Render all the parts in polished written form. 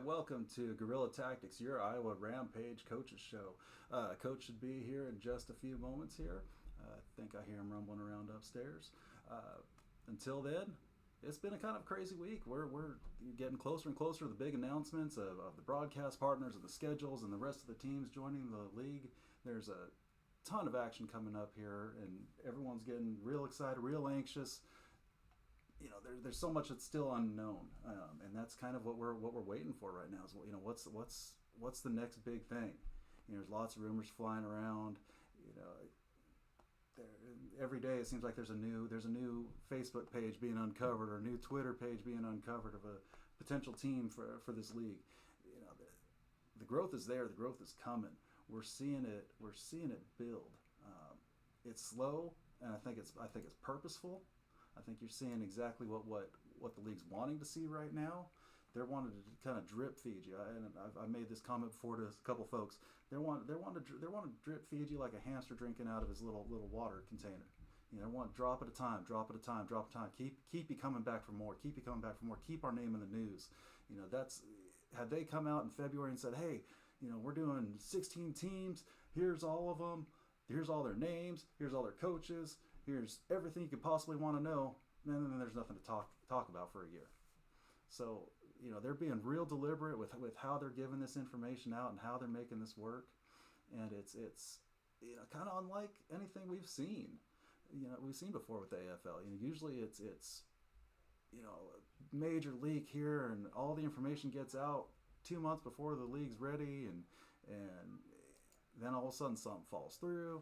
welcome to Guerrilla Tactics, your Iowa Rampage Coaches Show. Coach should be here in just a few moments here. I think I hear him rumbling around upstairs. Until then, it's been a kind of crazy week. We're getting closer and closer to the big announcements of the broadcast partners, of the schedules, and the rest of the teams joining the league. There's a ton of action coming up here, and everyone's getting real excited, real anxious. You know, there's so much that's still unknown, and that's kind of what we're waiting for right now. Is, you know, what's the next big thing? You know, there's lots of rumors flying around. You know, every day it seems like there's a new Facebook page being uncovered or a new Twitter page being uncovered of a potential team for this league. You know, the growth is there. The growth is coming. We're seeing it. We're seeing it build. It's slow, and I think it's purposeful. I think you're seeing exactly what the league's wanting to see right now. They're wanting to kind of drip feed you, and I've made this comment before to a couple folks. They want to drip feed you like a hamster drinking out of his little water container. You know, they want drop at a time, drop at a time, drop at a time. Keep you coming back for more. Keep you coming back for more. Keep our name in the news. You know, that's had they come out in February and said, hey, you know, we're doing 16 teams. Here's all of them. Here's all their names. Here's all their coaches. Here's everything you could possibly want to know. And then there's nothing to talk about for a year. So, you know, they're being real deliberate with how they're giving this information out and how they're making this work. And it's you know, kind of unlike anything we've seen. You know, we've seen before with the AFL. You know, usually it's you know, a major leak here, and all the information gets out 2 months before the league's ready, and then all of a sudden something falls through.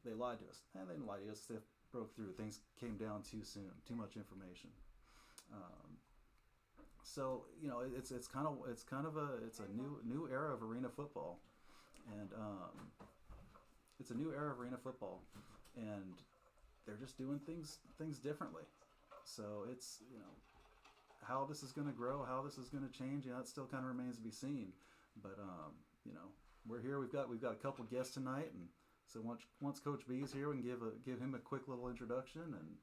They lied to us, and they didn't lie to us. They broke through. Things came down too soon. Too much information. So you know, it's a new era of arena football, and it's a new era of arena football, and they're just doing things differently. So it's, you know, how this is going to grow, how this is going to change. You know, it still kind of remains to be seen. But you know, we're here. We've got a couple guests tonight, and so once Coach B is here, we can give him a quick little introduction and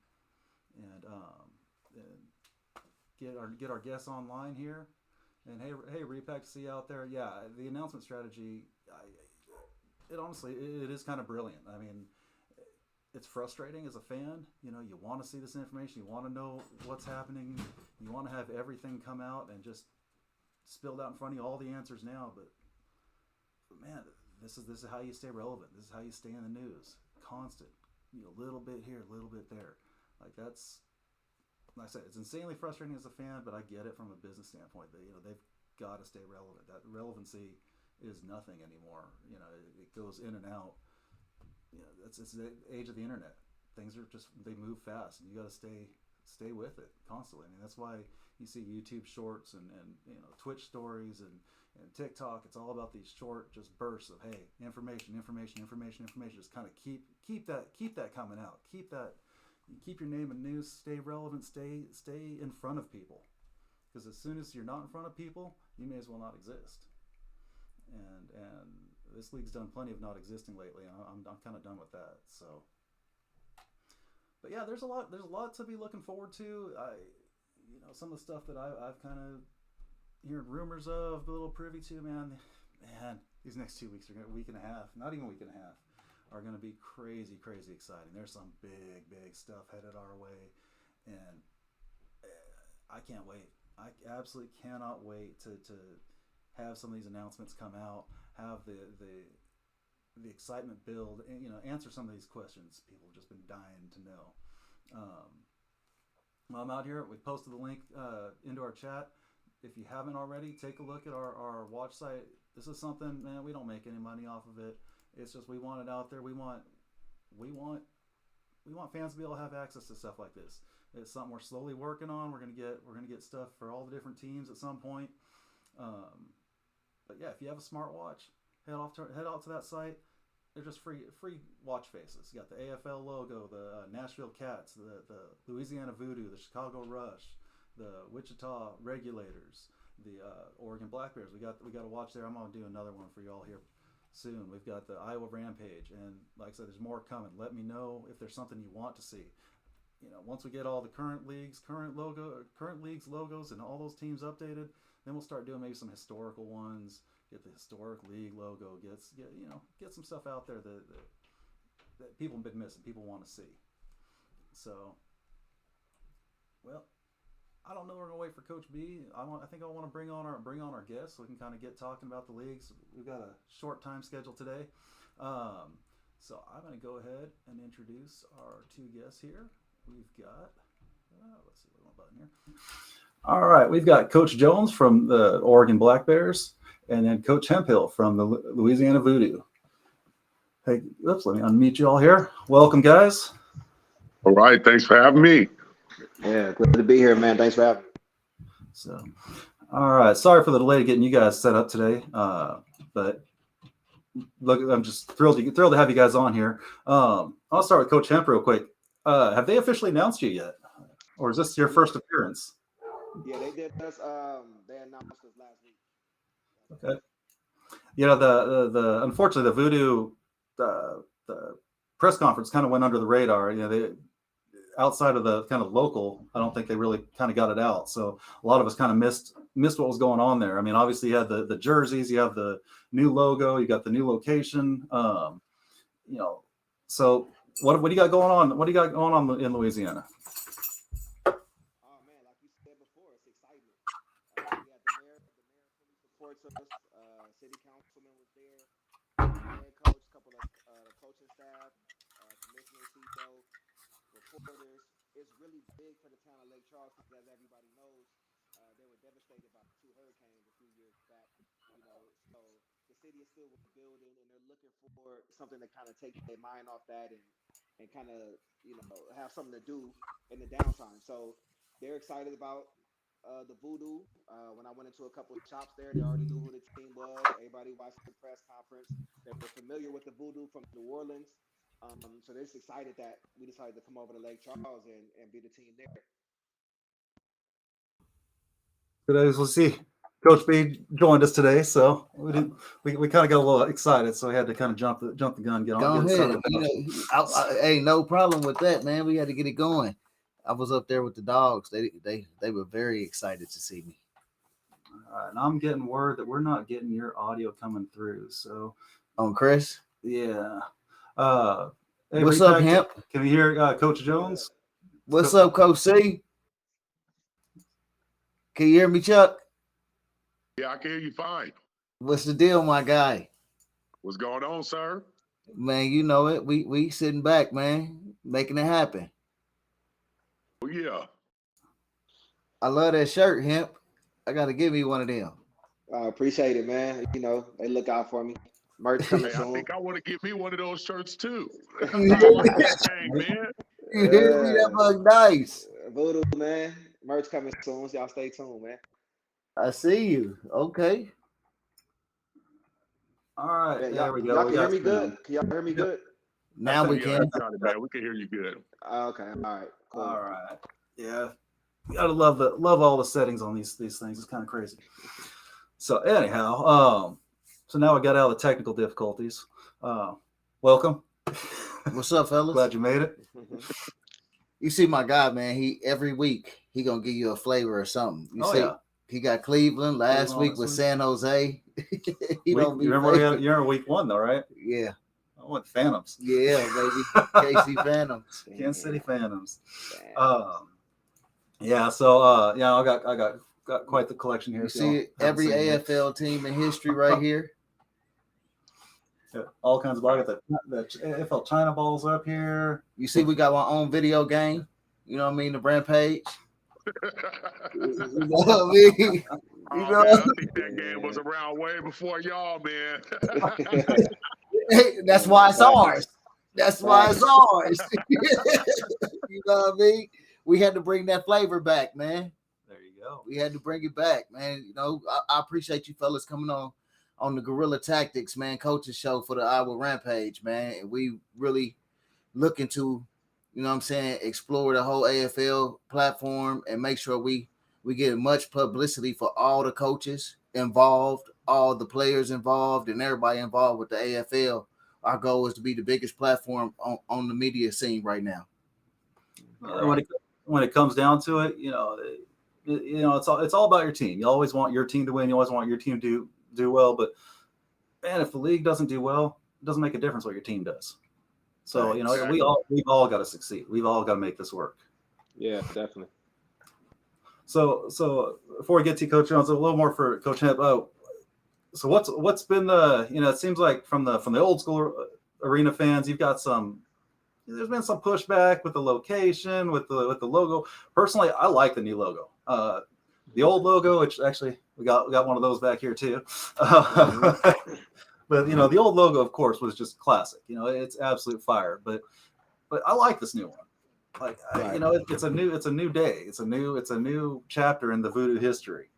get our guests online here. And hey, Repack to see you out there. Yeah, the announcement strategy, it honestly is kind of brilliant. I mean, it's frustrating as a fan. You know, you want to see this information, you want to know what's happening, you want to have everything come out and just spilled out in front of you, all the answers now. But man, this is how you stay relevant. This is how you stay in the news. Constant. You know, a little bit here, a little bit there. Like, that's, like I said, it's insanely frustrating as a fan, but I get it from a business standpoint. That, you know, they've got to stay relevant. That relevancy is nothing anymore. You know, it goes in and out. You know, it's the age of the internet. Things are just, they move fast, and you got to stay with it constantly. I mean, that's why you see YouTube shorts and you know, Twitch stories and TikTok. It's all about these short just bursts of, hey, information. Just kind of keep that coming out. Keep your name in news. Stay relevant. Stay in front of people. Because as soon as you're not in front of people, you may as well not exist. And this league's done plenty of not existing lately. I'm kind of done with that. So. But yeah, there's a lot to be looking forward to. You know, some of the stuff that I've kind of heard rumors of, a little privy to, man, these next 2 weeks a week and a half, not even a week and a half, are going to be crazy exciting. There's some big stuff headed our way, and I can't wait. I absolutely cannot wait to have some of these announcements come out, have the excitement build, and, you know, answer some of these questions people have just been dying to know. While I'm out here, we posted the link into our chat. If you haven't already, take a look at our watch site. This is something, man, we don't make any money off of it. It's just, we want it out there. We want fans to be able to have access to stuff like this. It's something we're slowly working on. We're gonna get stuff for all the different teams at some point. But yeah, if you have a smartwatch, head out to that site. They're just free watch faces. You got the AFL logo, the Nashville Cats, the Louisiana Voodoo, the Chicago Rush, the Wichita Regulators, the Oregon Black Bears. We got a watch there. I'm gonna do another one for y'all here soon. We've got the Iowa Rampage, and like I said, there's more coming. Let me know if there's something you want to see. You know, once we get all the current leagues logos, and all those teams updated, Then we'll start doing maybe some historical ones. Get the historic league logo. Get some stuff out there that people have been missing. People want to see. So, well, I don't know. We're gonna wait for Coach B. I think I want to bring on our guests so we can kind of get talking about the leagues. We've got a short time schedule today, so I'm gonna go ahead and introduce our two guests here. We've got let's see what button here. All right, we've got Coach Jones from the Oregon Black Bears, and then Coach Hemphill from the Louisiana Voodoo. Hey, let me unmute you all here. Welcome, guys. All right, thanks for having me. Yeah, glad to be here, man. Thanks for having me. So, all right. Sorry for the delay getting you guys set up today, but look, I'm just thrilled to have you guys on here. I'll start with Coach Hemp real quick. Have they officially announced you yet, or is this your first appearance? Yeah, they did us. They announced us last week. Okay. The unfortunately the Voodoo the press conference kind of went under the radar. They outside of the kind of local, I don't think they really kind of got it out. So a lot of us kind of missed what was going on there. I mean, obviously you had the jerseys, you have the new logo, you got the new location. So what do you got going on? What do you got going on in Louisiana? Oh man, like you said before, it's excitement. We had the mayor fully supports us. City councilman was there. Head coach, a couple of coaching staff, commissioner, CEO. Reporters. It's really big for the town of Lake Charles because, as everybody knows, they were devastated by 2 hurricanes a few years back. So the city is still rebuilding, and they're looking for something to kind of take their mind off that and kind of have something to do in the downtime. So they're excited about the Voodoo. When I went into a couple of shops there, they already knew who the team was. Everybody watched the press conference. They were familiar with the Voodoo from New Orleans. So they're just excited that we decided to come over to Lake Charles and be the team there. We'll see. Coach B joined us today, so we kind of got a little excited, so we had to kind of jump the gun. Get ahead. Hey, no problem with that, man. We had to get it going. I was up there with the dogs. They were very excited to see me. All right, and I'm getting word that we're not getting your audio coming through. So on Chris, yeah. Hey, what's up, Hemp? Can we hear Coach Jones? What's up, Coach C? Can you hear me, Chuck? Yeah, I can hear you fine. What's the deal, my guy? What's going on, sir? Man, you know it. We sitting back, man, making it happen. Oh, yeah. I love that shirt, Hemp. I got to give me one of them. I appreciate it, man. They look out for me. Merch coming soon. I think I want to get me one of those shirts too. You hear me? That bug nice. Voodoo, man. Merch coming soon, so y'all stay tuned, man. I see you. Okay. All right. Yeah, there we go. Y'all can hear me good? Can y'all hear me good? Now we can. Man, we can hear you good. Okay. All right. Cool. All right. Yeah. You gotta love all the settings on these things. It's kind of crazy. So anyhow, so now we got out of the technical difficulties. Welcome. What's up, fellas? Glad you made it. You see my guy, man. Every week he gonna give you a flavor or something. He got Cleveland last week with San Jose. You remember week 1 though, right? Yeah. I went Phantoms. Yeah, baby. KC Phantoms. Kansas City Phantoms. Yeah. So I got quite the collection here. You see every AFL team in history right here. Yeah, all kinds of. I got the AFL China balls up here. You see, we got our own video game. You know what I mean? The Rampage. You know what I mean? Man, I think that game was around way before y'all, man. That's why it's ours. That's why it's ours. You know what I mean? We had to bring that flavor back, man. There you go. We had to bring it back, man. I appreciate you fellas coming on the Guerrilla Tactics, man, Coaches Show for the Iowa Rampage, man. And we really looking to, explore the whole AFL platform and make sure we get much publicity for all the coaches involved, all the players involved, and everybody involved with the AFL. Our goal is to be the biggest platform on the media scene right now. When it comes down to it, it's all about your team. You always want your team to win. You always want your team to do well. But man, if the league doesn't do well, it doesn't make a difference what your team does. So we've all got to succeed. We've all got to make this work. Yeah, definitely. So before we get to Coach Jones, a little more for Coach Hemp. So what's been it seems like from the old school arena fans, you've got there's been some pushback with the location, with the logo. Personally, I like the new logo. The old logo, which actually we got one of those back here too. But the old logo, of course, was just classic. It's absolute fire. But I like this new one. Like it's a new day. It's a new chapter in the Voodoo history.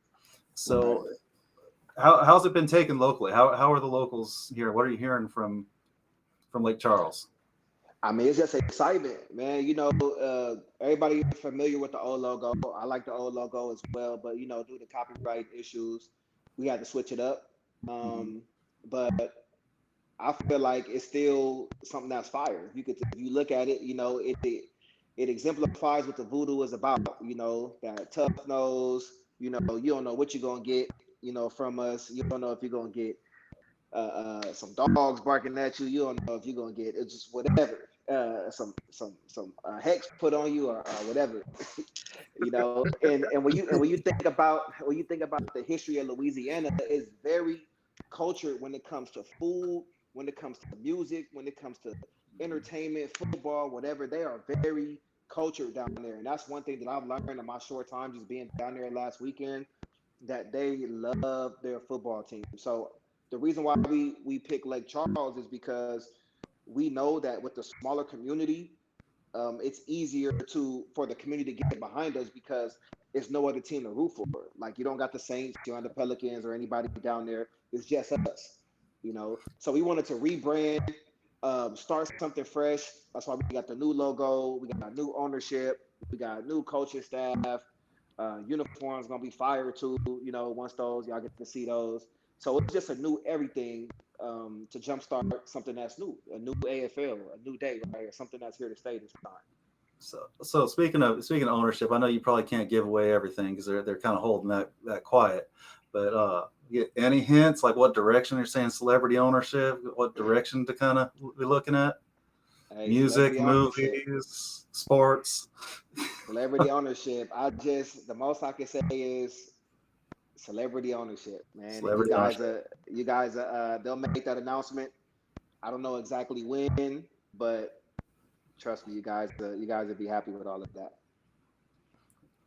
So how's it been taken locally? How are the locals here? What are you hearing from Lake Charles? I mean, it's just excitement, man. Everybody familiar with the old logo. I like the old logo as well, but due to copyright issues, we had to switch it up. But I feel like it's still something that's fire. If you look at it, it exemplifies what the Voodoo is about. That tough nose. You don't know what you're gonna get. From us. You don't know if you're gonna get some dogs barking at you. You don't know if you're gonna get it's just whatever. Some hex put on you or whatever. And when you think about the history of Louisiana, it's very cultured when it comes to food, when it comes to music, when it comes to entertainment, football, whatever. They are very cultured down there, and that's one thing that I've learned in my short time just being down there last weekend, that they love their football team. So the reason why we pick Lake Charles is because we know that with the smaller community, it's easier for the community to get behind us because it's no other team to root for. Like, you don't got the Saints, you don't have the Pelicans or anybody down there. It's just us, So we wanted to rebrand, start something fresh. That's why we got the new logo. We got new ownership. We got new coaching staff. Uniforms gonna be fire too. Once those y'all get to see those. So it's just a new everything to jumpstart something that's new, a new AFL, a new day, right? Something that's here to stay this time. So speaking of ownership, I know you probably can't give away everything because they're kind of holding that quiet. But any hints, like what direction they're saying celebrity ownership, what direction to kind of be looking at? Music, movies, sports. Celebrity ownership. The most I can say is celebrity ownership, man. You guys, they'll make that announcement. I don't know exactly when, but trust me, you guys will be happy with all of that.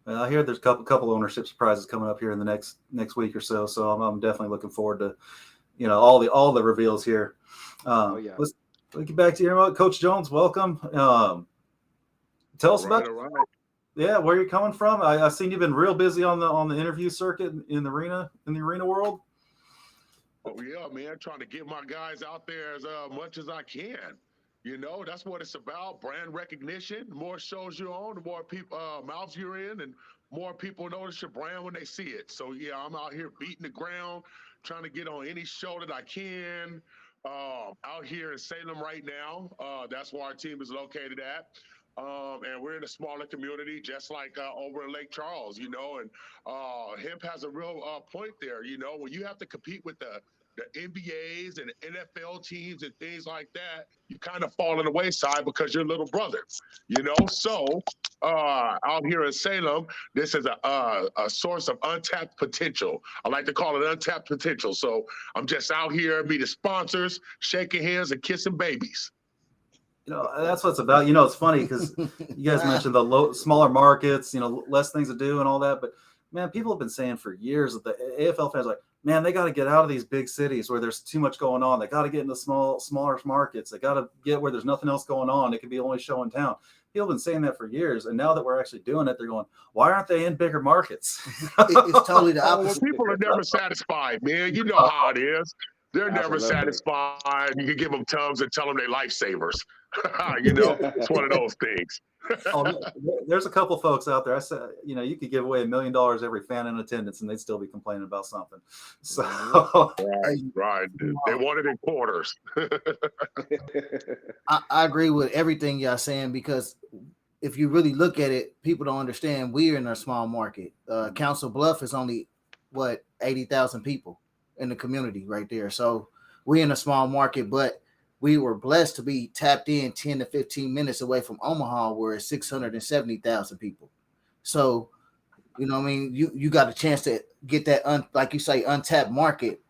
Well, I hear there's a couple ownership surprises coming up here in the next week or so. So I'm definitely looking forward to, all the reveals here. Let's get back to your Coach Jones. Welcome. Tell us about where you're coming from. I've seen you've been real busy on the interview circuit in the arena world. Oh yeah, man, trying to get my guys out there as much as I can. That's what it's about. Brand recognition. The more shows you're on, the more people mouths you're in, and more people notice your brand when they see it. So yeah, I'm out here beating the ground, trying to get on any show that I can. Out here in Salem right now. That's where our team is located at. And we're in a smaller community, just like over in Lake Charles, and Hemp has a real point there. When you have to compete with the NBAs and the NFL teams and things like that, you kind of fall on the wayside because you're little brother, So out here in Salem, this is a source of untapped potential. I like to call it untapped potential. So I'm just out here meeting sponsors, shaking hands, and kissing babies. That's what it's about. It's funny because you guys mentioned the smaller markets, less things to do and all that. But man, people have been saying for years that the AFL fans are like, man, they got to get out of these big cities where there's too much going on. They got to get into smaller markets. They got to get where there's nothing else going on. It could be the only show in town. People have been saying that for years. And now that we're actually doing it, they're going, why aren't they in bigger markets? It's totally the opposite. People are never satisfied, man. You know how it is. They're never satisfied. You can give them tongues and tell them they're lifesavers. It's one of those things. There's a couple folks out there. I said, you could give away $1 million every fan in attendance, and they'd still be complaining about something. So, right. They want it in quarters. I agree with everything y'all saying because if you really look at it, people don't understand we're in a small market. Council Bluff is only 80,000 people in the community right there. So we're in a small market, but we were blessed to be tapped in 10 to 15 minutes away from Omaha, where it's 670,000 people. So, you know what I mean? You got a chance to get that, like you say, untapped market.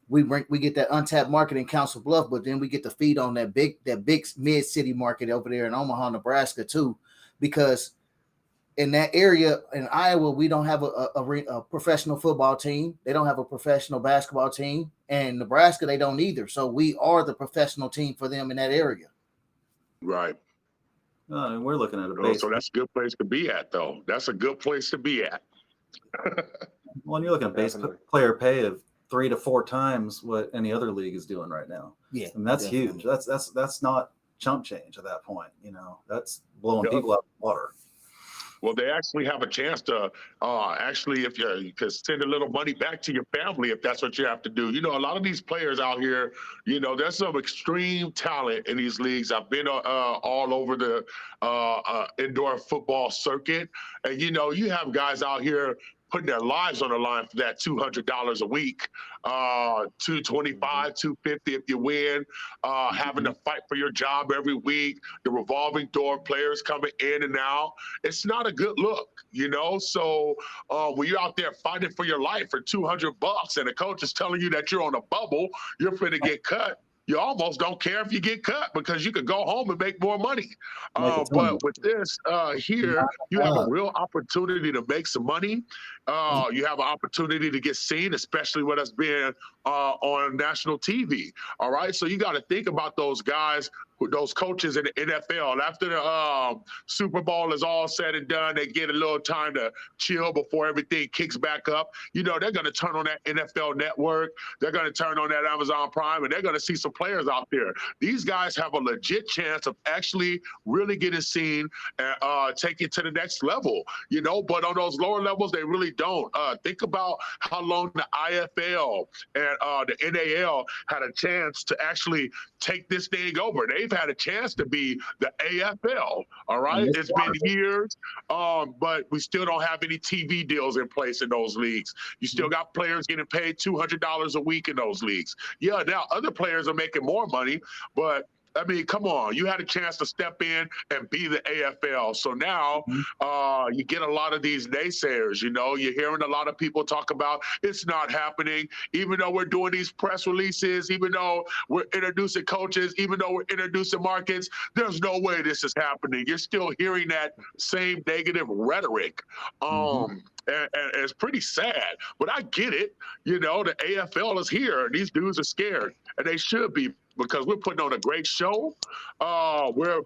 We get that untapped market in Council Bluff, but then we get to feed on that big mid-city market over there in Omaha, Nebraska too, because in that area in Iowa, we don't have a professional football team. They don't have a professional basketball team. And Nebraska, they don't either. So we are the professional team for them in that area. Right. And we're looking at a base. So that's a good place to be at, though. That's a good place to be at. Well, you're looking at base player pay of 3 to 4 times what any other league is doing right now. Yeah, and that's huge. That's not chump change at that point. You know, that's blowing people out of the water. Well, they actually have a chance to if you could send a little money back to your family if that's what you have to do. You know, a lot of these players out here, you know, there's some extreme talent in these leagues. I've been all over the indoor football circuit, and you know, you have guys out here putting their lives on the line for that $200 a week, $225, $250 if you win, having to fight for your job every week, the revolving door players coming in and out. It's not a good look, you know? So when you're out there fighting for your life for $200 and the coach is telling you that you're on a bubble, you're finna get cut, you almost don't care if you get cut because you could go home and make more money. But with this here, you have a real opportunity to make some money. You have an opportunity to get seen, especially with us being on national TV. All right. So you got to think about those guys, those coaches in the NFL. After the Super Bowl is all said and done, they get a little time to chill before everything kicks back up. You know, they're going to turn on that NFL Network. They're going to turn on that Amazon Prime, and they're going to see some players out there. These guys have a legit chance of actually really getting seen and take it to the next level, you know, but on those lower levels, they really don't. Think about how long the IFL and the NAL had a chance to actually take this thing over. They've had a chance to be the AFL, all right? It's been years, but we still don't have any TV deals in place in those leagues. You still got players getting paid $200 a week in those leagues. Yeah, now other players are making more money, but I mean, come on, you had a chance to step in and be the AFL. So now you get a lot of these naysayers, you know, you're hearing a lot of people talk about it's not happening, even though we're doing these press releases, even though we're introducing coaches, even though we're introducing markets, there's no way this is happening. You're still hearing that same negative rhetoric. And it's pretty sad, but I get it. You know, the AFL is here and these dudes are scared, and they should be, because we're putting on a great show. We're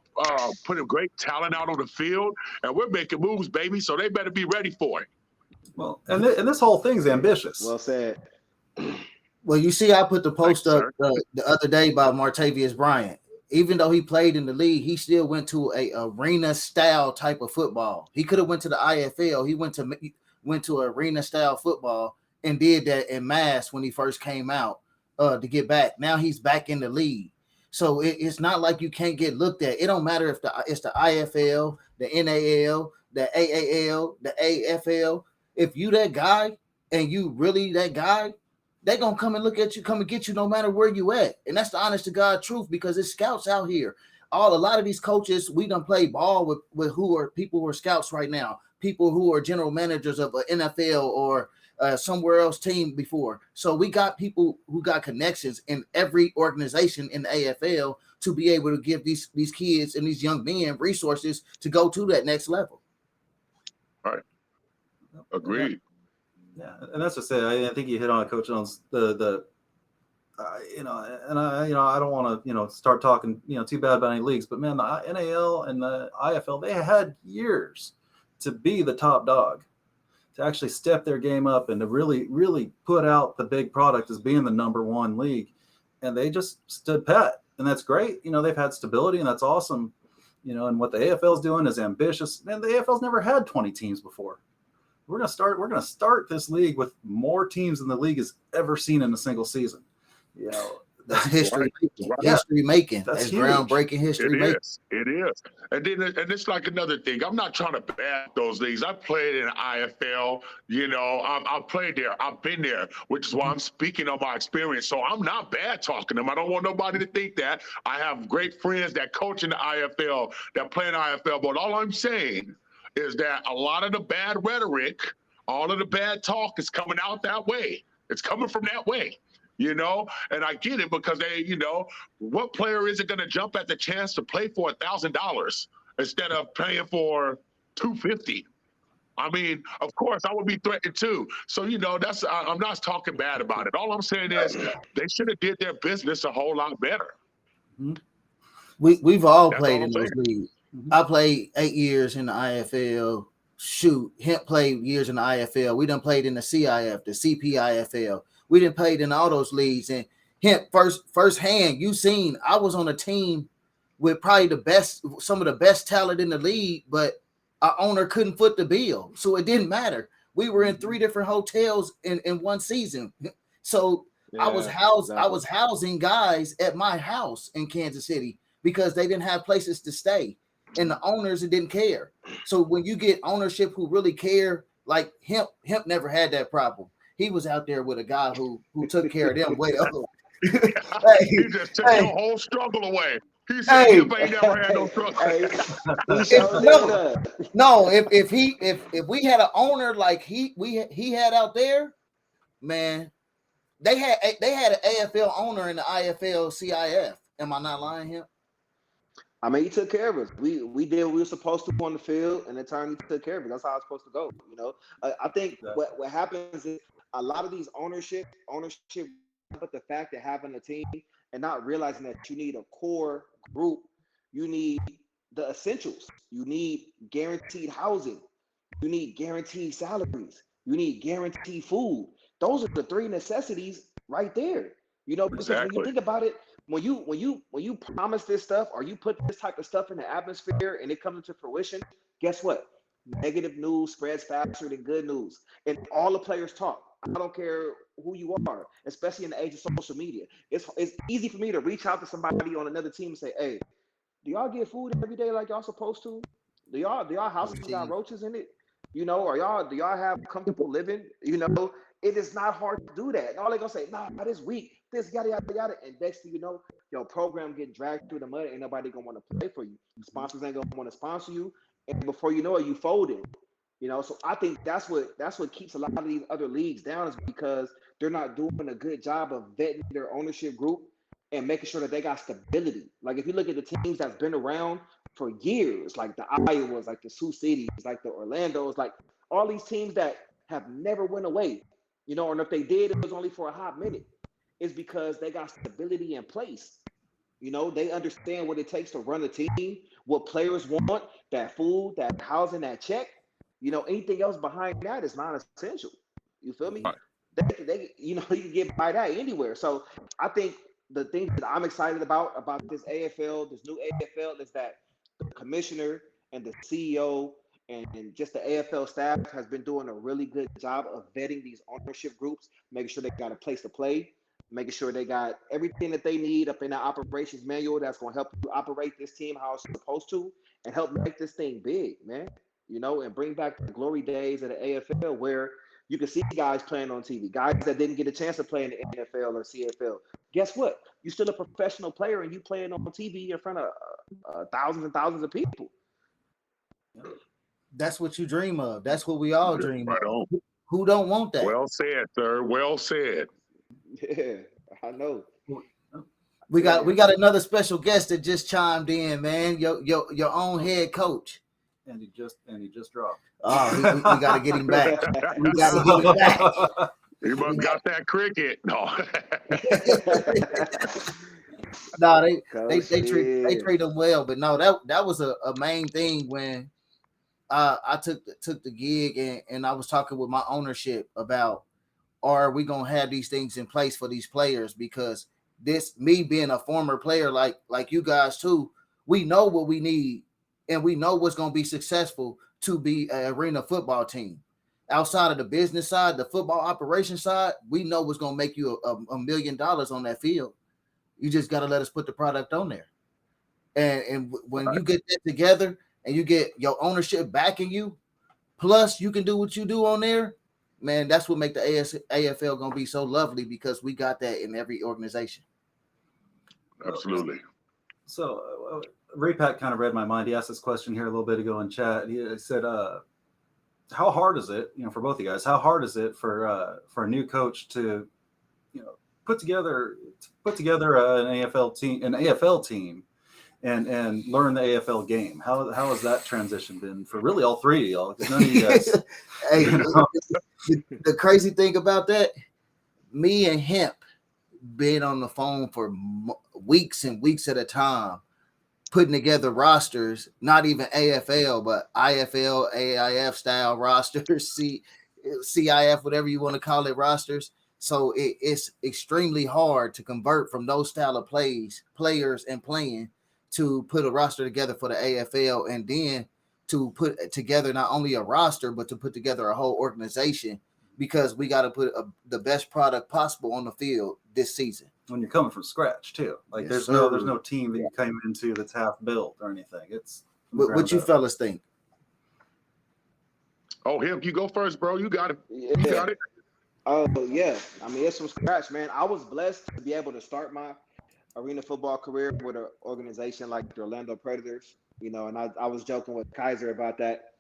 putting great talent out on the field, and we're making moves, baby, so they better be ready for it. Well, and this whole thing's ambitious. Well said. Well, you see, I put the post up the other day by Martavius Bryant. Even though he played in the league, he still went to a arena style type of football. He could have went to the IFL. He went to arena style football and did that in mass when he first came out to get back. Now he's back in the league. So it's not like you can't get looked at. It don't matter if it's the IFL, the NAL, the AAL, the AFL. If you that guy and you really that guy, they're going to come and look at you, come and get you no matter where you at. And that's the honest to God truth, because it's scouts out here. A lot of these coaches, we done play ball with who are people who are scouts right now, people who are general managers of an NFL or somewhere else team before. So we got people who got connections in every organization in the AFL to be able to give these kids and these young men resources to go to that next level. All right. Agreed. Yeah, and that's just it. I think you hit on it, Coach Jones. I don't want to start talking too bad about any leagues, but man, the NAL and the IFL, they had years to be the top dog, to actually step their game up and to really, really put out the big product as being the number one league, and they just stood pat, and that's great. They've had stability, and that's awesome. And what the AFL is doing is ambitious. Man, the AFL's never had 20 teams before. We're gonna start this league with more teams than the league has ever seen in a single season. That's history. Right. History making. That's That's huge. groundbreaking history making. It is. And then and it's like another thing. I'm not trying to bad those leagues. I played in IFL. You know, I've played there. I've been there, which is why I'm speaking on my experience. So I'm not bad talking them. I don't want nobody to think that. I have great friends that coach in the IFL, that play in the IFL. But all I'm saying is that a lot of the bad rhetoric, all of the bad talk is coming out that way. It's coming from that way. You know, and I get it because they, you know, what player isn't going to jump at the chance to play for $1,000 instead of paying for $250? I mean, of course, I would be threatened too. So, you know, I'm not talking bad about it. All I'm saying is they should have did their business a whole lot better. We've all That's played all in I'm those saying. leagues. I played 8 years in the IFL. Shoot, Hemp played years in the IFL. We done played in the CIF, the CPIFL. We done played in all those leagues. And Hemp, firsthand, you seen I was on a team with probably some of the best talent in the league, but our owner couldn't foot the bill. So it didn't matter. We were in 3 different hotels in one season. So I was housing guys at my house in Kansas City because they didn't have places to stay. And the owners didn't care. So when you get ownership who really care, like Hemp never had that problem. He was out there with a guy who took care of them well. He just took your whole struggle away. He said you ain't never had no struggle. If we had an owner like he had out there, man, they had an AFL owner in the IFL CIF. Am I not lying here? I mean, he took care of us. We did what we were supposed to on the field, and in turn, he took care of it. That's how it's supposed to go. You know, I think what happens is a lot of these ownership, but the fact that having a team and not realizing that you need a core group, you need the essentials, you need guaranteed housing, you need guaranteed salaries, you need guaranteed food. Those are the 3 necessities right there. You know, because when you think about it, when you promise this stuff or you put this type of stuff in the atmosphere and it comes into fruition, guess what? Negative news spreads faster than good news. And all the players talk. I don't care who you are, especially in the age of social media. It's easy for me to reach out to somebody on another team and say, hey, do y'all get food every day like y'all supposed to? Do y'all houses got roaches in it? You know, or do y'all have comfortable living? You know, it is not hard to do that. And all they gonna say, nah, this week, this yada yada yada. And next thing you know, your program getting dragged through the mud. Ain't nobody gonna want to play for you. Sponsors ain't gonna want to sponsor you. And before you know it, you folded. You know, so I think that's what keeps a lot of these other leagues down is because they're not doing a good job of vetting their ownership group and making sure that they got stability. Like if you look at the teams that's been around for years, like the Iowas, like the Sioux Cities, like the Orlandos, like all these teams that have never went away, you know, and if they did, it was only for a hot minute. It's because they got stability in place. You know, they understand what it takes to run a team, what players want, that food, that housing, that check. You know, anything else behind that is not essential. You feel me? They you know, you can get by that anywhere. So I think the thing that I'm excited about this AFL, this new AFL, is that the commissioner and the CEO and just the AFL staff has been doing a really good job of vetting these ownership groups, making sure they got a place to play, making sure they got everything that they need up in the operations manual that's going to help you operate this team how it's supposed to and help make this thing big, man. You know, and bring back the glory days of the AFL where you can see guys playing on TV, guys that didn't get a chance to play in the NFL or CFL. Guess what? You're still a professional player and you playing on TV in front of thousands and thousands of people. That's what you dream of. That's what we all dream of. Who don't want that? Well said, sir. Well said. Yeah, I know. We got another special guest that just chimed in, man. Your own head coach. And he just dropped. Oh, we got to get him back. We got to get him back. You must got that cricket. No. No, they treat them well, but no, that was a main thing when I took the gig and I was talking with my ownership about, are we gonna have these things in place for these players? Because me being a former player like you guys too, we know what we need and we know what's gonna be successful to be an arena football team. Outside of the business side, the football operation side, we know what's gonna make you $1 million on that field. You just got to let us put the product on there. And when you get that together and you get your ownership backing you, plus you can do what you do on there, man, that's what make the AFL going to be so lovely, because we got that in every organization. Absolutely. So Repat kind of read my mind. He asked this question here a little bit ago in chat. He said, how hard is it, for both of you guys, how hard is it for a new coach to, put together an AFL team and learn the AFL game? How has that transition been for really all three of y'all? Because none of you guys. Hey, the crazy thing about that, me and Hemp been on the phone for weeks and weeks at a time, putting together rosters, not even AFL, but IFL, AIF style rosters, CIF, whatever you want to call it, rosters. So it's extremely hard to convert from those style of players and playing to put a roster together for the AFL, and then to put together not only a roster, but to put together a whole organization, because we got to put the best product possible on the field this season. When you're coming from scratch too, like Yes, there's no team that you came into that's half built or anything. It's what you fellas think? Oh, Hemp, you go first, bro. You got it. Yeah. You got it. Oh yeah, I mean, it's from scratch, man. I was blessed to be able to start my arena football career with an organization like the Orlando Predators, and I was joking with Kaiser about that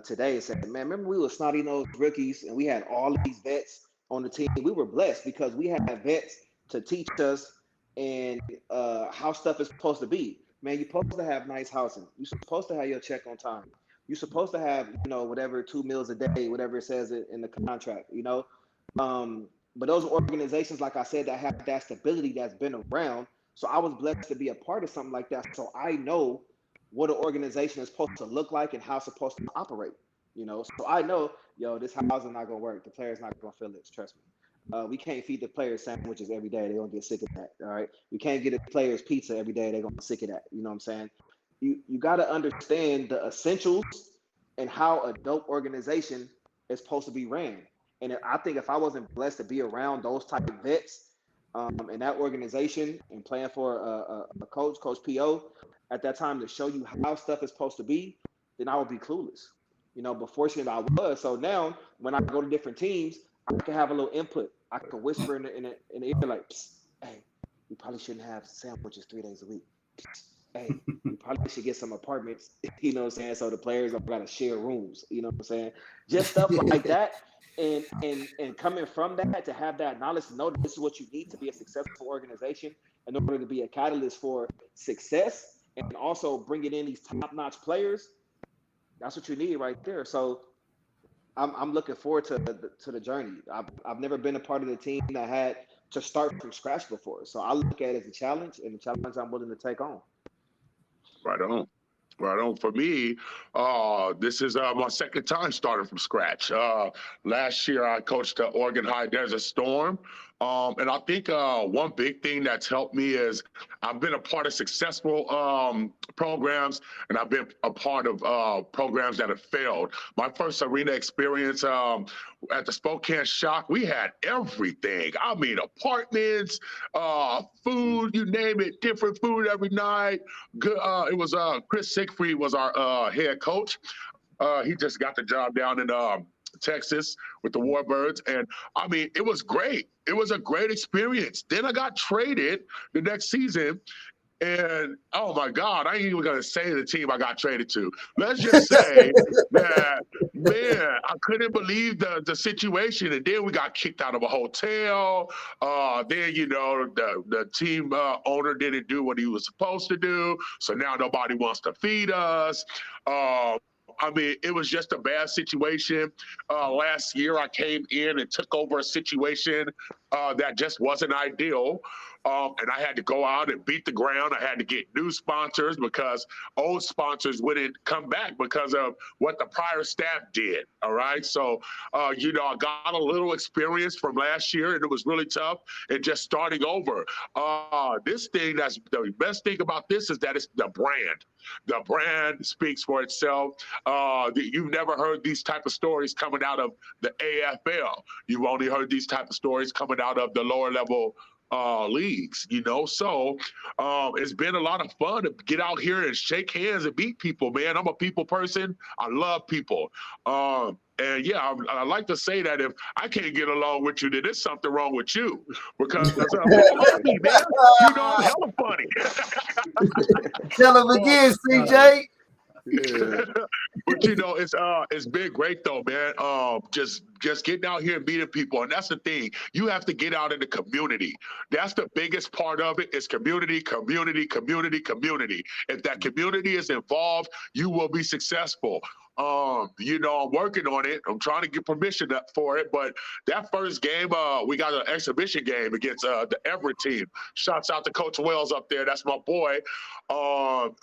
today. I said, man, remember we were snotty-nosed rookies and we had all of these vets on the team. We were blessed because we had vets to teach us and how stuff is supposed to be. Man, you're supposed to have nice housing. You're supposed to have your check on time. You're supposed to have, whatever 2 meals a day, whatever it says in the contract, But those organizations, like I said, that have that stability that's been around. So I was blessed to be a part of something like that. So I know what an organization is supposed to look like and how it's supposed to operate, So I know, this housing not going to work. The player's not going to feel it. Trust me. We can't feed the players sandwiches every day. They're going to get sick of that. All right. We can't get the players pizza every day. They're going to get sick of that. You know what I'm saying? You got to understand the essentials and how a dope organization is supposed to be ran. And I think if I wasn't blessed to be around those type of vets in that organization and playing for a coach PO at that time to show you how stuff is supposed to be, then I would be clueless. But fortunately I was. So now when I go to different teams, I can have a little input. I can whisper in the ear like, hey, we probably shouldn't have sandwiches 3 days a week. Hey, we probably should get some apartments, you know what I'm saying? So the players don't gotta share rooms, you know what I'm saying? Just stuff like that. And coming from that, to have that knowledge, to know that this is what you need to be a successful organization in order to be a catalyst for success, and also bringing in these top-notch players, that's what you need right there. So I'm looking forward to the journey. I've never been a part of the team that had to start from scratch before. So I look at it as a challenge, and the challenge I'm willing to take on. Right on. Right on. For me, this is my second time starting from scratch. Last year, I coached Oregon High Desert Storm. And I think one big thing that's helped me is I've been a part of successful programs, and I've been a part of programs that have failed. My first arena experience at the Spokane Shock, we had everything. I mean, apartments, food, you name it, different food every night. Good. It was Chris Siegfried was our head coach. He just got the job down in Texas with the Warbirds. And I mean, it was great. It was a great experience. Then I got traded the next season. And oh my God, I ain't even gonna say the team I got traded to. Let's just say that, man, I couldn't believe the situation. And then we got kicked out of a hotel. Then the team owner didn't do what he was supposed to do. So now nobody wants to feed us. I mean, it was just a bad situation. Last year, I came in and took over a situation that just wasn't ideal. And I had to go out and beat the ground. I had to get new sponsors because old sponsors wouldn't come back because of what the prior staff did. All right. So, I got a little experience from last year, and it was really tough and just starting over. This thing, that's the best thing about this, is that it's the brand. The brand speaks for itself. You've never heard these type of stories coming out of the AFL. You've only heard these type of stories coming out of the lower level leagues, So it's been a lot of fun to get out here and shake hands and meet people, man. I'm a people person. I love people. And yeah, I like to say that if I can't get along with you, then there's something wrong with you. Because people love me, man. I'm hella funny. Tell him again, CJ. Yeah. But it's been great though, man. Just getting out here and meeting people, and that's the thing. You have to get out in the community. That's the biggest part of it. Is community, community, community, community. If that community is involved, you will be successful. I'm working on it. I'm trying to get permission for it. But that first game, we got an exhibition game against the Everett team. Shouts out to Coach Wells up there. That's my boy. So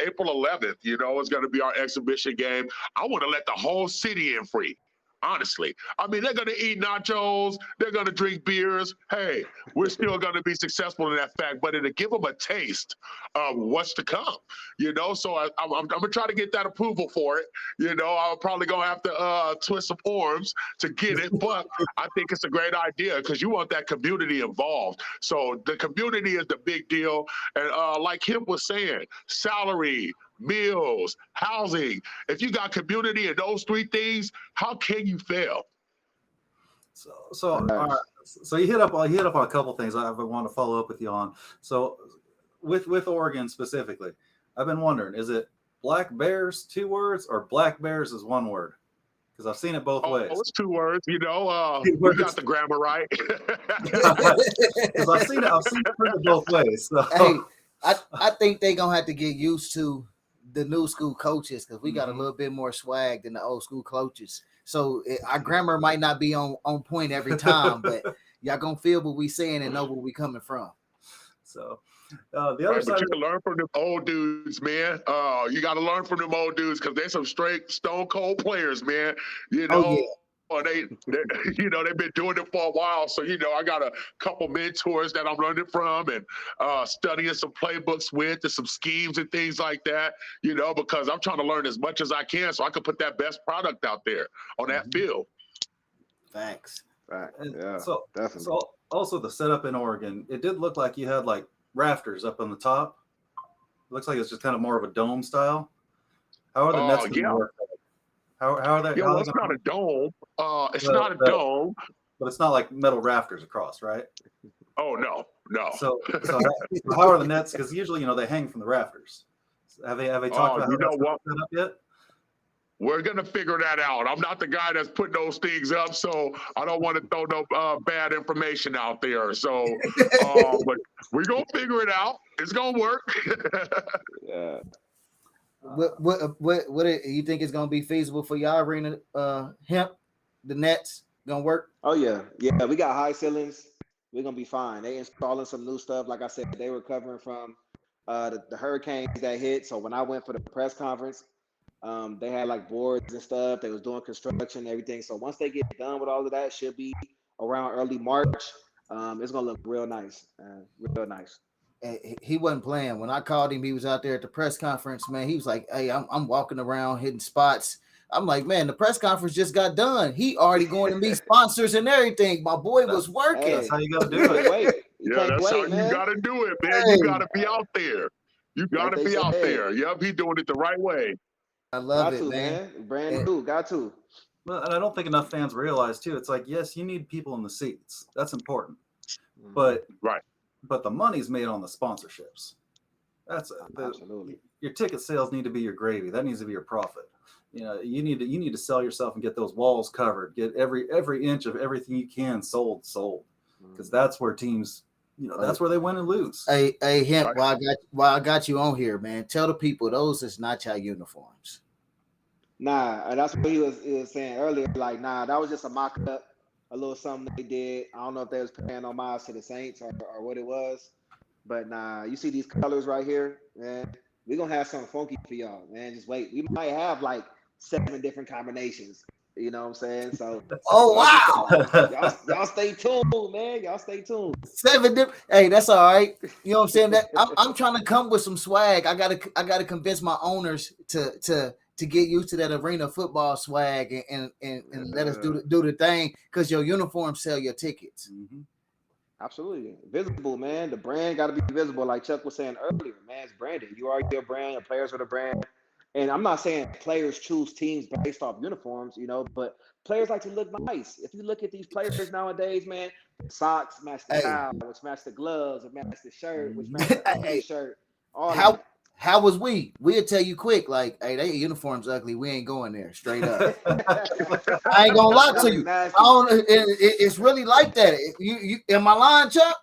April 11th, is going to be our exhibition game. I want to let the whole city in free. Honestly, I mean, they're going to eat nachos. They're going to drink beers. Hey, we're still going to be successful in that fact, but it'll give them a taste of what's to come, So I'm going to try to get that approval for it. I'm probably going to have to twist some arms to get it, but I think it's a great idea because you want that community involved. So the community is the big deal. And like Hemp was saying, salary, meals, housing. If you got community and those three things, how can you fail? So you hit up on a couple things I want to follow up with you on. So with Oregon specifically, I've been wondering, is it Black Bears 2 words or Black Bears is 1 word? Because I've seen it both ways. Oh, it's 2 words. We got the grammar right. Because I've seen it printed both ways. So. Hey, I think they're gonna have to get used to the new school coaches because we got a little bit more swag than the old school coaches. So our grammar might not be on point every time, but y'all gonna feel what we saying and know where we coming from. So the other side, you can learn from them old dudes, man. You got to learn from them old dudes because they're some straight stone cold players, man. They've been doing it for a while. So, I got a couple mentors that I'm learning from and studying some playbooks with and some schemes and things like that, because I'm trying to learn as much as I can so I can put that best product out there on that field. Thanks. Right. And Yeah, so, definitely. So also the setup in Oregon, it did look like you had like rafters up on the top. It looks like it's just kind of more of a dome style. How are the nets going to work? How are they? Yeah, it's not a dome. It's not a dome. But it's not like metal rafters across, right? Oh, no. So how are the nets? Because usually, they hang from the rafters. Have they talked about how that's set up yet? We're going to figure that out. I'm not the guy that's putting those things up, so I don't want to throw no bad information out there. So, but we're going to figure it out. It's going to work. Yeah. What you think is going to be feasible for y'all arena? Hemp, the nets going to work? Oh, yeah. Yeah, we got high ceilings. We're going to be fine. They installing some new stuff. Like I said, they were recovering from the hurricanes that hit. So when I went for the press conference, they had like boards and stuff. They was doing construction and everything. So once they get done with all of that, should be around early March. It's gonna look real nice, real nice. He wasn't playing. When I called him, he was out there at the press conference. Man, he was like, "Hey, I'm walking around hitting spots." I'm like, "Man, the press conference just got done. He already going to meet sponsors and everything. My boy was working." Hey, that's how you gotta do it. That's how man. you gotta do it, man. Hey. You gotta be out there. You gotta be out there. Yep, he's doing it the right way. I love it, man. Brand new, got to. Well, and I don't think enough fans realize too. It's like, yes, you need people in the seats. That's important, but the money's made on the sponsorships. That's absolutely. Your ticket sales need to be your gravy. That needs to be your profit. You need to sell yourself and get those walls covered. Get every inch of everything you can sold, because that's where teams. That's where they win and lose. Hey, Hemp, while I got you on here, man, tell the people those is not your uniforms. Nah, that's what he was saying earlier. Like, nah, that was just a mock-up, a little something they did. I don't know if they was paying homage to the Saints or what it was. But nah, you see these colors right here, man. We're gonna have something funky for y'all, man. Just wait. We might have like 7 different combinations. You know what I'm saying? So, y'all stay tuned, man. Y'all stay tuned. 7 different. Hey, that's all right. You know what I'm saying? That I'm trying to come with some swag. I gotta convince my owners to get used to that arena football swag and let us do the thing because your uniforms sell your tickets. Mm-hmm. Absolutely. Visible, man. The brand got to be visible. Like Chuck was saying earlier, man, it's branded. You are your brand, your players are the brand. And I'm not saying players choose teams based off uniforms, but players like to look nice. If you look at these players nowadays, man, the socks match the Hey, tie, which match the gloves, it match the shirt, which Mhm. match the hey, undershirt, all how that. how was we? We'll tell you quick, like, hey, they uniforms ugly. We ain't going there. Straight up. I ain't gonna lie Them to is you. I nasty. don't. It's really like that. You am I lying, Chuck?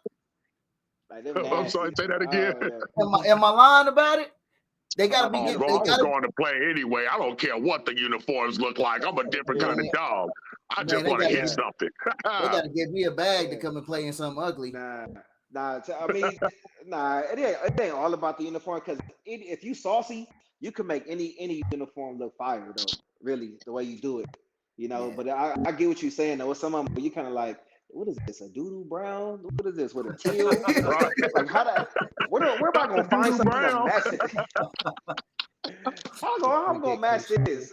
Like them I'm sorry, nasty. say that again. Oh yeah. Am I lying about it? They Talking gotta about the be Oh, get. bro, They I'm uniforms. gotta. going to play anyway. I don't care what the uniforms look like. I'm a different kind of Yeah. dog. I Man, just they want to gotta hit Yeah. get. something. They gotta give me a bag to Yeah. come and play in something ugly. Nah, nah. I mean, nah. It ain't all about the uniform because if you saucy, you can make any uniform look fire though. Really, the way you do it, Yeah. But I get what you're saying though. With some of them, you kind of like, what is this? A doodoo brown? What is this? With a teal? Right. Like how that? Where am I Not the gonna find doodoo something to brown. match it? How I'm gonna match this?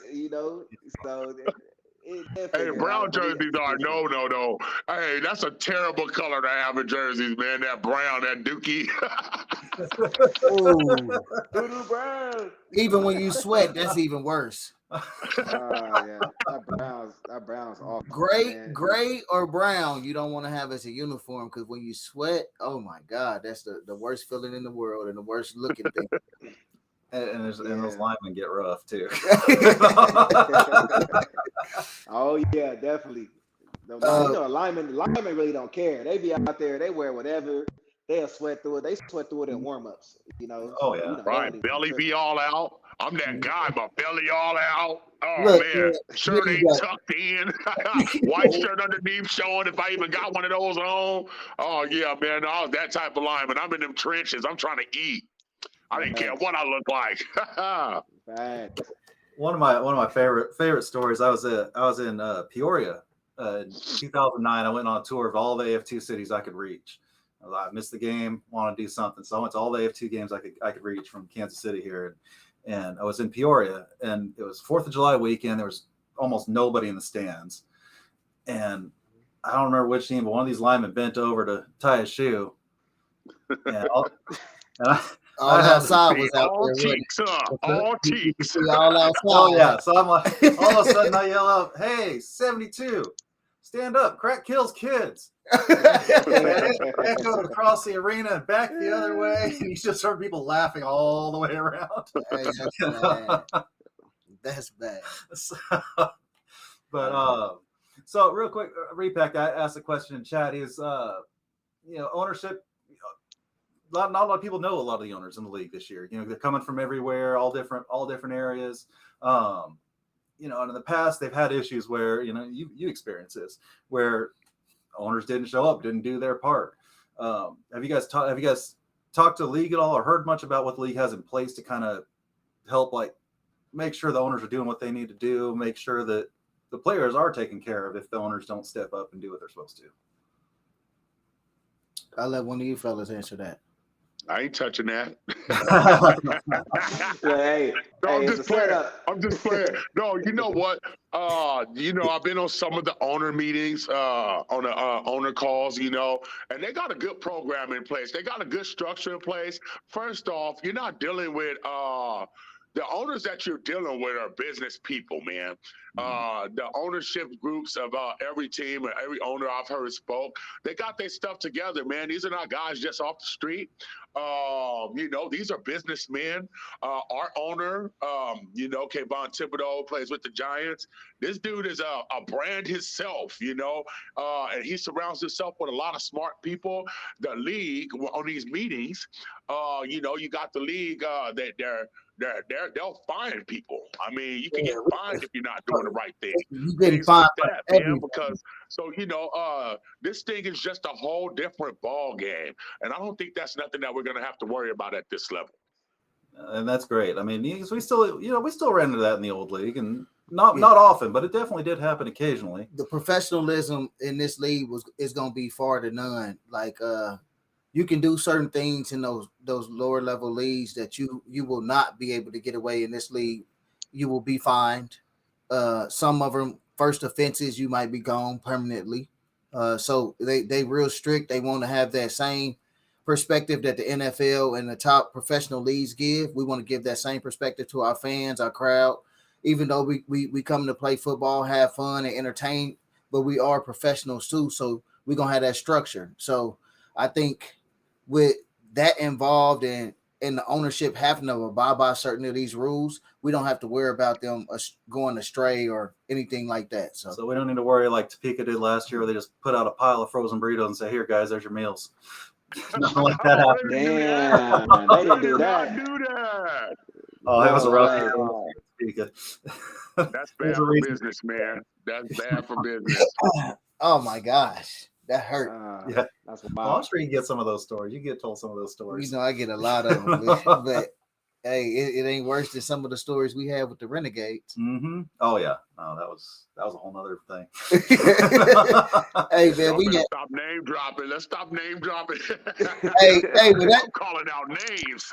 So they'll Hey, figure it brown out. But jerseys are yeah, no, no, no. Hey, that's a terrible color to have in jerseys, man. That brown, that dookie. Oh, doodoo brown. even when you sweat, that's even worse. Yeah, that brown's awful, Gray, man. gray or brown, you don't want to have as a uniform because when you sweat, oh my god, that's the worst feeling in the world and the worst looking thing. And those Yeah. linemen get rough too. Oh yeah, definitely. No, nah, uh, linemen really don't care. They be out there, they wear whatever. They'll sweat through it. They sweat through it in warm-ups, Oh so yeah. they Right, don't even be belly be tripping. all out. I'm that guy, my belly all out. Oh look, man, here shirt you ain't go. tucked in. White shirt underneath showing if I even got one of those on. Oh yeah, man, I was that type of lineman. I'm in them trenches. I'm trying to eat. I didn't care Facts, what I look like. facts. One of my favorite stories. I was in Peoria in 2009. I went on a tour of all the AF2 cities I could reach. I missed the game, wanted to do something, so I went to all the AF2 games I could reach from Kansas City here, and I was in Peoria, and it was 4th of July weekend. There was almost nobody in the stands, and I don't remember which team, but one of these linemen bent over to tie his shoe, and, and All I had outside See, was out all there, wasn't cheeks, it? all You could cheeks. see all oh outside. yeah. So I'm like, all of a sudden I yell out, "Hey, 72, stand up! Crack kills kids!" And it echoed across the arena and back the other way, and you just heard people laughing all the way around. Hey, that's bad. That's bad. So, but so real quick, repack. I asked a question in chat. Is ownership? Not a lot of people know a lot of the owners in the league this year. They're coming from everywhere, all different areas. Um, and in the past they've had issues where you experience this where owners didn't show up, didn't do their part. Have you guys talked to the league at all or heard much about what the league has in place to kind of help like make sure the owners are doing what they need to do, make sure that the players are taken care of if the owners don't step up and do what they're supposed to? I'll let one of you fellas answer that. I ain't touching that. Yeah, hey, No, I'm hey, it's a just playing. setup. I'm just playing. No, you know what? I've been on some of the owner meetings, on the owner calls, and they got a good program in place. They got a good structure in place. First off, you're not dealing with the owners that you're dealing with are business people, man. The ownership groups of every team and every owner I've heard spoke, they got their stuff together, man. These are not guys just off the street. These are businessmen. Our owner, Kayvon Thibodeau plays with the Giants. This dude is a brand himself, and he surrounds himself with a lot of smart people. The league on these meetings, you got the league that they'll find people. I mean, you can get fined if you're not doing the right thing. You getting Things like fined for that, man. everything. Because this thing is just a whole different ball game, and I don't think that's nothing that we're gonna have to worry about at this level. And that's great. I mean, we still ran into that in the old league, and not Yeah. not often, but it definitely did happen occasionally. The professionalism in this league is gonna be far to none. Like you can do certain things in those lower level leagues that you will not be able to get away in this league. You will be fined. Some of them first offenses you might be gone permanently. So they real strict. They want to have that same perspective that the NFL and the top professional leagues give. We want to give that same perspective to our fans, our crowd, even though we come to play football, have fun and entertain, but we are professionals too. So we're going to have that structure. So I think with that involved and the ownership having to abide by certain of these rules, we don't have to worry about them going astray or anything like that. So we don't need to worry like Topeka did last year, where they just put out a pile of frozen burritos and say, "Here, guys, there's your meals." Nothing like that happened. Damn, they didn't do that. Do that. Oh, that was a rough year. Wow. Topeka. That's bad for business, man. That's bad for business. Oh my gosh, that hurt. Yeah, that's wild. Well, I'm sure you get some of those stories. You get told some of those stories. You know, I get a lot of them, but hey, it ain't worse than some of the stories we had with the Renegades. Mm-hmm. Oh yeah, no, that was a whole nother thing. Hey man, let's stop name dropping. Let's stop name dropping. hey, but I'm calling out names.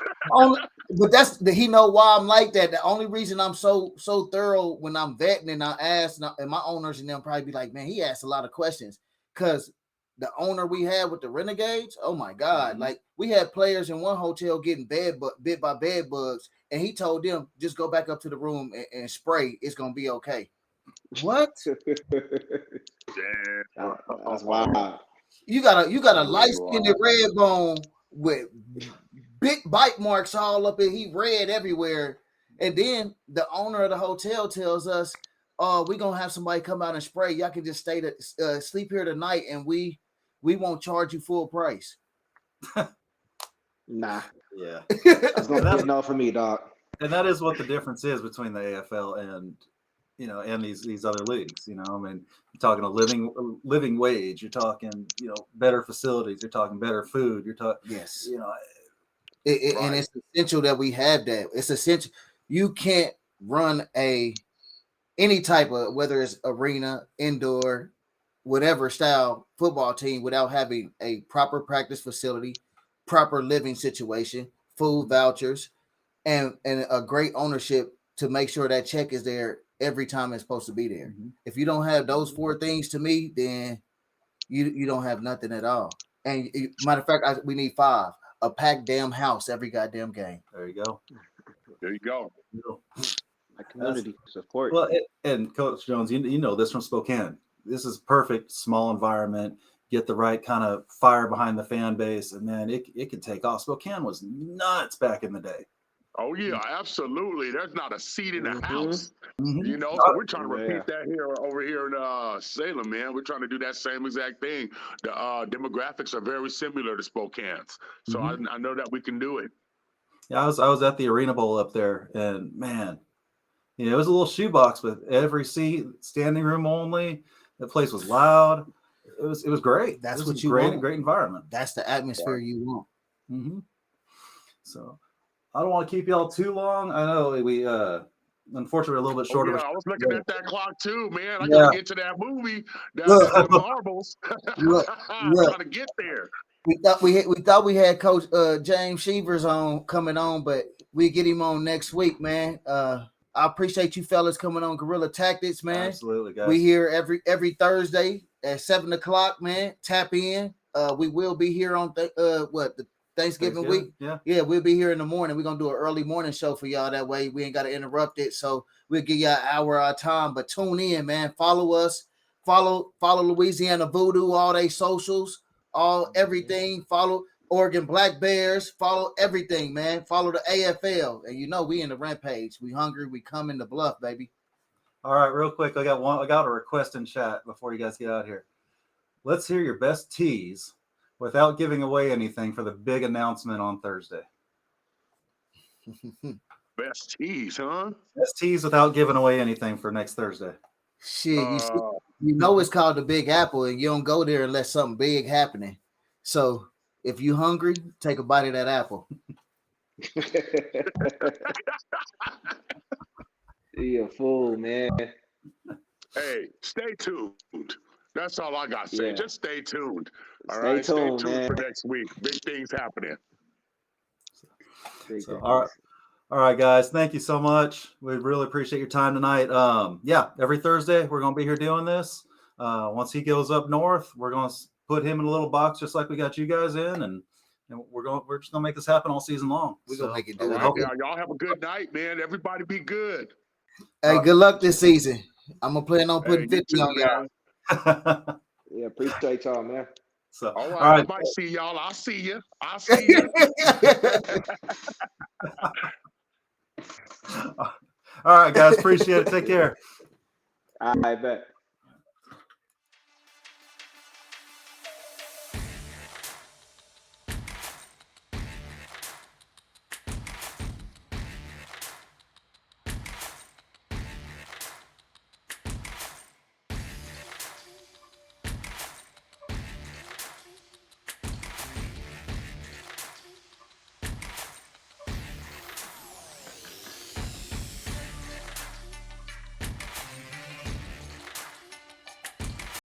But that's he know why I'm like that. The only reason I'm so thorough when I'm vetting and I ask, and my owners and them probably be like, man, he asked a lot of questions, because the owner we had with the Renegades, oh my God, like we had players in one hotel getting bit by bed bugs, and he told them just go back up to the room and spray. It's gonna be okay. What? Damn. That's wild. You got a light-skinned red bone with big bite marks all up, and he red everywhere. And then the owner of the hotel tells us, we're gonna have somebody come out and spray. Y'all can just stay to sleep here tonight, and we won't charge you full price. Nah. Yeah. That's gonna be enough for me, dog. And that is what the difference is between the AFL and and these other leagues. I mean, you're talking a living wage. You're talking, better facilities. You're talking better food. You're talking, yes. Right. And it's essential that we have that. It's essential. You can't run any type of, whether it's arena, indoor, whatever style football team, without having a proper practice facility, proper living situation, food vouchers, and a great ownership to make sure that check is there every time it's supposed to be there. Mm-hmm. If you don't have those 4 things, to me, then you don't have nothing at all. And matter of fact, we need 5. A packed damn house every goddamn game. There you go. There you go. A community support. Well, and Coach Jones, you know this from Spokane. This is perfect, small environment. Get the right kind of fire behind the fan base, and then it can take off. Spokane was nuts back in the day. Oh yeah, absolutely. There's not a seat in the house. Mm-hmm. So we're trying to repeat that over here in Salem, man. We're trying to do that same exact thing. The demographics are very similar to Spokane's, so I know that we can do it. Yeah, I was at the Arena Bowl up there, and man, it was a little shoebox with every seat, standing room only. The place was loud. It was great. That's what you want. Want. Great environment. That's the atmosphere you want. Mm-hmm. So I don't want to keep y'all too long. I know we unfortunately a little bit shorter. I was looking at that clock too, man. I gotta get to that movie. That Marbles. I'm trying to get there. We thought we had Coach James Shevers coming on, but we get him on next week, man. I appreciate you fellas coming on Guerrilla Tactics, man. Absolutely, guys. We here every Thursday at 7:00, man. Tap in. We will be here on the Thanksgiving week. Yeah, we'll be here in the morning. We're gonna do an early morning show for y'all. That way we ain't gotta interrupt it. So we'll give y'all an hour of our time. But tune in, man. Follow us. Follow Louisiana Voodoo, all they socials, everything. Follow Oregon Black Bears. Follow everything, man. Follow the AFL. And we in the Rampage. We hungry. We come in the Bluff, baby. All right, real quick. I got a request in chat before you guys get out here. Let's hear your best tease without giving away anything for the big announcement on Thursday. Best tease, huh? Best tease without giving away anything for next Thursday. Shit, it's called the Big Apple, and you don't go there unless something big happening. So if you hungry, take a bite of that apple. You're a fool, man. Hey, stay tuned. That's all I got to say. Yeah. Just stay tuned. Stay tuned for next week. Big things happening. All right, guys. Thank you so much. We really appreciate your time tonight. Every Thursday we're going to be here doing this. Once he goes up north, we're going to put him in a little box just like we got you guys in, and we're just gonna make this happen all season long. We're gonna make it All do right, it. y'all have a good night, man. Everybody be good. Hey, good luck this season. I'm gonna plan on putting 50 too, on y'all. Yeah, appreciate y'all, man. So, all right, all right. I might see y'all. I'll see you. I'll see you. All right, guys. Appreciate it. Take care. I bet.